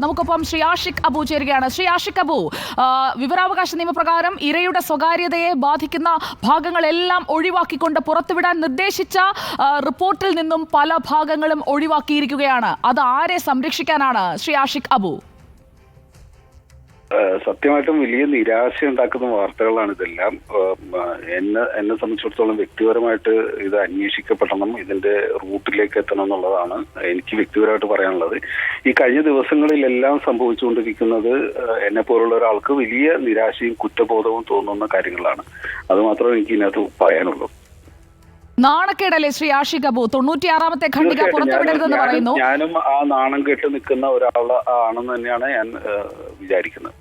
നമുക്കൊപ്പം ശ്രീ ആഷിഖ് അബു ചേരുകയാണ്. ശ്രീ ആഷിഖ് അബു, വിവരാവകാശ നിയമപ്രകാരം ഇരയുടെ സ്വകാര്യതയെ ബാധിക്കുന്ന ഭാഗങ്ങളെല്ലാം ഒഴിവാക്കിക്കൊണ്ട് പുറത്തുവിടാൻ നിർദ്ദേശിച്ച റിപ്പോർട്ടിൽ നിന്നും പല ഭാഗങ്ങളും ഒഴിവാക്കിയിരിക്കുകയാണ്. അത് ആരെ സംരക്ഷിക്കാനാണ് ശ്രീ ആഷിഖ് അബു? സത്യമായിട്ടും വലിയ നിരാശ ഉണ്ടാക്കുന്ന വാർത്തകളാണ് ഇതെല്ലാം. എന്നെ സംബന്ധിച്ചിടത്തോളം വ്യക്തിപരമായിട്ട് ഇത് അന്വേഷിക്കപ്പെടണം, ഇതിന്റെ റൂട്ടിലേക്ക് എത്തണം എന്നുള്ളതാണ് എനിക്ക് വ്യക്തിപരമായിട്ട് പറയാനുള്ളത്. ഈ കഴിഞ്ഞ ദിവസങ്ങളിലെല്ലാം സംഭവിച്ചുകൊണ്ടിരിക്കുന്നത് എന്നെ പോലുള്ള ഒരാൾക്ക് വലിയ നിരാശയും കുറ്റബോധവും തോന്നുന്ന കാര്യങ്ങളാണ്. അത് മാത്രമേ എനിക്ക് ഇതിനകത്ത് പറയാനുള്ളൂ. നാണക്കേടല്ലേ ശ്രീ ആഷിഖ് അബു? 96ാമത്തെ ഖണ്ഡിക പുറത്തുവിടരുതെന്ന് പറയുന്നു. ഞാനും ആ നാണം കെട്ട് നിൽക്കുന്ന ഒരാളാണെന്ന് തന്നെയാണ് ഞാൻ വിചാരിക്കുന്നത്.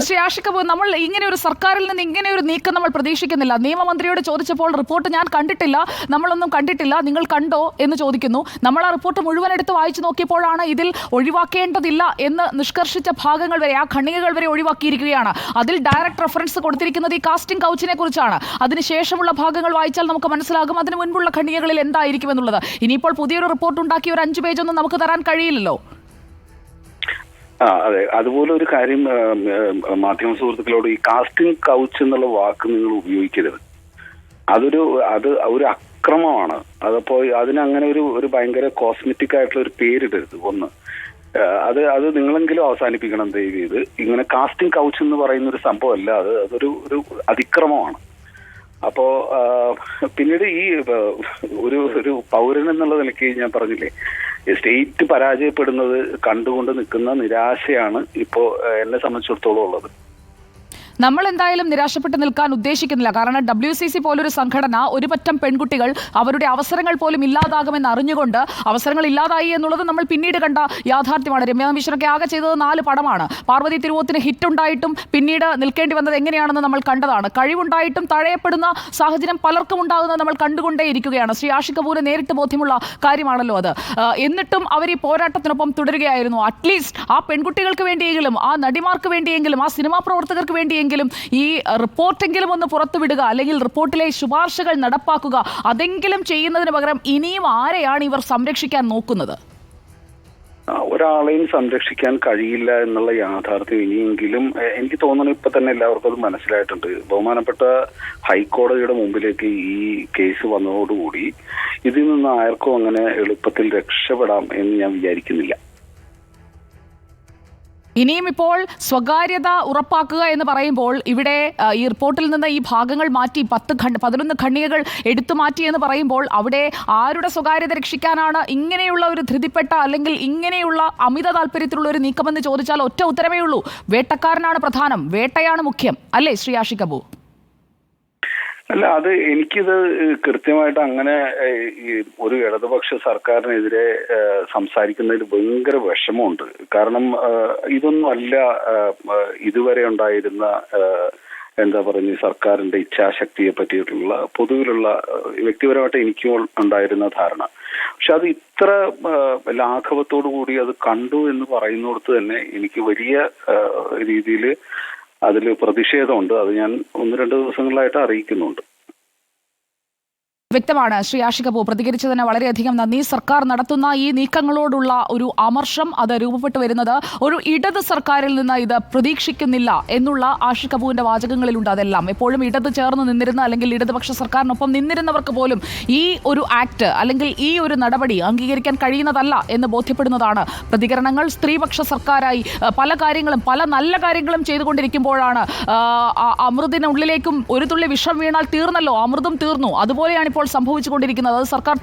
ശ്രീ ആഷിഖ് അബു, നമ്മൾ ഇങ്ങനെ ഒരു സർക്കാരിൽ നിന്ന് ഇങ്ങനെ ഒരു നീക്കം നമ്മൾ പ്രതീക്ഷിക്കുന്നില്ല. നിയമമന്ത്രിയോട് ചോദിച്ചപ്പോൾ റിപ്പോർട്ട് ഞാൻ കണ്ടിട്ടില്ല, നമ്മളൊന്നും കണ്ടിട്ടില്ല, നിങ്ങൾ കണ്ടോ എന്ന് ചോദിക്കുന്നു. നമ്മൾ ആ റിപ്പോർട്ട് മുഴുവൻ എടുത്ത് വായിച്ചു നോക്കിയപ്പോഴാണ് ഇതിൽ ഒഴിവാക്കേണ്ടതില്ല എന്ന് നിഷ്കർഷിച്ച ഭാഗങ്ങൾ വരെ, ആ ഖണ്ഡികകൾ വരെ ഒഴിവാക്കിയിരിക്കുകയാണ്. അതിൽ ഡയറക്റ്റ് റെഫറൻസ് കൊടുത്തിരിക്കുന്നത് ഈ കാസ്റ്റിംഗ് കൗച്ചിനെ കുറിച്ചാണ്. അതിനുശേഷമുള്ള ഭാഗങ്ങൾ വായിച്ചാൽ നമുക്ക് മനസ്സിലാകും അതിന് മുൻപുള്ള ഖണ്ഡികകളിൽ എന്തായിരിക്കും എന്നുള്ളത്. ഇനിയിപ്പോൾ പുതിയൊരു റിപ്പോർട്ട് ഉണ്ടാക്കി ഒരു 5 പേജൊന്നും നമുക്ക് തരാൻ കഴിയില്ലല്ലോ. അതെ, അതുപോലെ ഒരു കാര്യം മാധ്യമ സുഹൃത്തുക്കളോട്, ഈ കാസ്റ്റിംഗ് കൗച്ച് എന്നുള്ള വാക്ക് നിങ്ങൾ ഉപയോഗിക്കരുത്. ഒരു അക്രമമാണ്. അതപ്പോ അതിനങ്ങനെ ഒരു ഭയങ്കര കോസ്മെറ്റിക് ആയിട്ടുള്ള ഒരു പേരിടരുത്. ഒന്ന് അത് നിങ്ങളെങ്കിലും അവസാനിപ്പിക്കണം ദയവ് ചെയ്ത്. ഇങ്ങനെ കാസ്റ്റിംഗ് കൗച്ച് എന്ന് പറയുന്ന ഒരു സംഭവമല്ല, അതൊരു അതിക്രമമാണ്. അപ്പോ പിന്നീട് ഈ ഒരു പൗരൻ എന്നുള്ള നിലയ്ക്ക് ഞാൻ പറഞ്ഞില്ലേ, സ്റ്റേറ്റ് പരാജയപ്പെടുന്നത് കണ്ടുകൊണ്ട് നിൽക്കുന്ന നിരാശയാണ് ഇപ്പോ എന്നെ സംബന്ധിച്ചിടത്തോളം ഉള്ളത്. നമ്മൾ എന്തായാലും നിരാശപ്പെട്ട് നിൽക്കാൻ ഉദ്ദേശിക്കുന്നില്ല. കാരണം WCC പോലൊരു സംഘടന ഒരു പറ്റം പെൺകുട്ടികൾ അവരുടെ അവസരങ്ങൾ പോലും ഇല്ലാതാകുമെന്ന് അറിഞ്ഞുകൊണ്ട് അവസരങ്ങൾ ഇല്ലാതായി എന്നുള്ളത് നമ്മൾ പിന്നീട് കണ്ട യാഥാർത്ഥ്യമാണ്. രമ്യ മിശ്രൊക്കെ ആകെ ചെയ്തത് 4 പടമാണ്. പാർവതി തിരുവോത്തിന് ഹിറ്റുണ്ടായിട്ടും പിന്നീട് നിൽക്കേണ്ടി വന്നത് എങ്ങനെയാണെന്ന് നമ്മൾ കണ്ടതാണ്. കഴിവുണ്ടായിട്ടും തഴയപ്പെടുന്ന സാഹചര്യം പലർക്കും ഉണ്ടാകുന്നത് നമ്മൾ കണ്ടുകൊണ്ടേയിരിക്കുകയാണ്. ശ്രീ ആഷിഖ് അബുവിന് നേരിട്ട് ബോധ്യമുള്ള കാര്യമാണല്ലോ അത്. എന്നിട്ടും അവർ ഈ പോരാട്ടത്തിനൊപ്പം തുടരുകയായിരുന്നു. അറ്റ്ലീസ്റ്റ് ആ പെൺകുട്ടികൾക്ക് വേണ്ടിയെങ്കിലും, ആ നടിമാർക്ക് വേണ്ടിയെങ്കിലും, ആ സിനിമാ പ്രവർത്തകർക്ക് വേണ്ടിയെങ്കിലും ഈ റിപ്പോർട്ടെങ്കിലും ഒന്ന് പുറത്തുവിടുക, അല്ലെങ്കിൽ റിപ്പോർട്ടിലെ ശുപാർശകൾ നടപ്പാക്കുക. അതെങ്കിലും ചെയ്യുന്നതിന് പകരം ഇനിയും ആരെയാണ് ഇവർ സംരക്ഷിക്കാൻ നോക്കുന്നത്? ഒരാളെയും സംരക്ഷിക്കാൻ കഴിയില്ല എന്നുള്ള യാഥാർത്ഥ്യം ഇനിയെങ്കിലും എനിക്ക് തോന്നുന്നു ഇപ്പൊ തന്നെ എല്ലാവർക്കും അത് മനസ്സിലായിട്ടുണ്ട്. ബഹുമാനപ്പെട്ട ഹൈക്കോടതിയുടെ മുമ്പിലേക്ക് ഈ കേസ് വന്നതോടുകൂടി ഇതിൽ നിന്ന് ആർക്കും അങ്ങനെ എളുപ്പത്തിൽ രക്ഷപ്പെടാം എന്ന് ഞാൻ വിചാരിക്കുന്നില്ല. ഇനിയും ഇപ്പോൾ സ്വകാര്യത ഉറപ്പാക്കുക എന്ന് പറയുമ്പോൾ ഇവിടെ ഈ റിപ്പോർട്ടിൽ നിന്ന് ഈ ഭാഗങ്ങൾ മാറ്റി 11 ഖണ്ഡികകൾ എടുത്തു മാറ്റി എന്ന് പറയുമ്പോൾ അവിടെ ആരുടെ സ്വകാര്യത രക്ഷിക്കാനാണ് ഇങ്ങനെയുള്ള ഒരു ധൃതിപ്പെട്ട, അല്ലെങ്കിൽ ഇങ്ങനെയുള്ള അമിത താല്പര്യത്തിലുള്ള ഒരു നീക്കമെന്ന് ചോദിച്ചാൽ ഒറ്റ ഉത്തരവേ ഉള്ളൂ: വേട്ടക്കാരനാണ് പ്രധാനം, വേട്ടയാണ് മുഖ്യം. അല്ലേ ശ്രീ ആഷിഖ് അബു? അല്ല, അത് എനിക്കിത് കൃത്യമായിട്ട് അങ്ങനെ ഒരു ഇടതുപക്ഷ സർക്കാരിനെതിരെ സംസാരിക്കുന്നതിൽ ഭയങ്കര വിഷമമുണ്ട്. കാരണം ഇതൊന്നും അല്ല ഇതുവരെ ഉണ്ടായിരുന്ന എന്താ പറയുക സർക്കാരിന്റെ ഇച്ഛാശക്തിയെ പറ്റിയിട്ടുള്ള പൊതുവിലുള്ള വ്യക്തിപരമായിട്ട് എനിക്കും ഉണ്ടായിരുന്ന ധാരണ. പക്ഷെ അത് ഇത്ര ലാഘവത്തോടു കൂടി അത് കണ്ടു എന്ന് പറയുന്നിടത്ത് തന്നെ എനിക്ക് വലിയ രീതിയിൽ അതിൽ പ്രതിഷേധമുണ്ട്. അത് ഞാൻ 1-2 ദിവസങ്ങളായിട്ട് അറിയിക്കുന്നുണ്ട്. വ്യക്തമാണ്. ശ്രീ ആഷിഖ് അബു പ്രതികരിച്ചതിന് വളരെയധികം നന്ദി. സർക്കാർ നടത്തുന്ന ഈ നീക്കങ്ങളോടുള്ള ഒരു അമർഷം അത് രൂപപ്പെട്ടു വരുന്നത് ഒരു ഇടത് സർക്കാരിൽ നിന്ന് ഇത് പ്രതീക്ഷിക്കുന്നില്ല എന്നുള്ള ആഷിഖ് അബുവിന്റെ വാചകങ്ങളിലുണ്ട്. അതെല്ലാം എപ്പോഴും ഇടത് ചേർന്ന് നിന്നിരുന്ന, അല്ലെങ്കിൽ ഇടതുപക്ഷ സർക്കാരിനൊപ്പം നിന്നിരുന്നവർക്ക് പോലും ഈ ഒരു ആക്ട് അല്ലെങ്കിൽ ഈ ഒരു നടപടി അംഗീകരിക്കാൻ കഴിയുന്നതല്ല എന്ന് ബോധ്യപ്പെടുന്നതാണ് പ്രതികരണങ്ങൾ. സ്ത്രീപക്ഷ സർക്കാരായി പല കാര്യങ്ങളും, പല നല്ല കാര്യങ്ങളും ചെയ്തുകൊണ്ടിരിക്കുമ്പോഴാണ് അമൃതിനുള്ളിലേക്കും ഒരു തുള്ളി വിഷം വീണാൽ തീർന്നല്ലോ, അമൃതും തീർന്നു. അതുപോലെയാണ് ഇപ്പോൾ സംഭവിച്ചുകൊണ്ടിരിക്കുന്നത്. അത് സർക്കാർ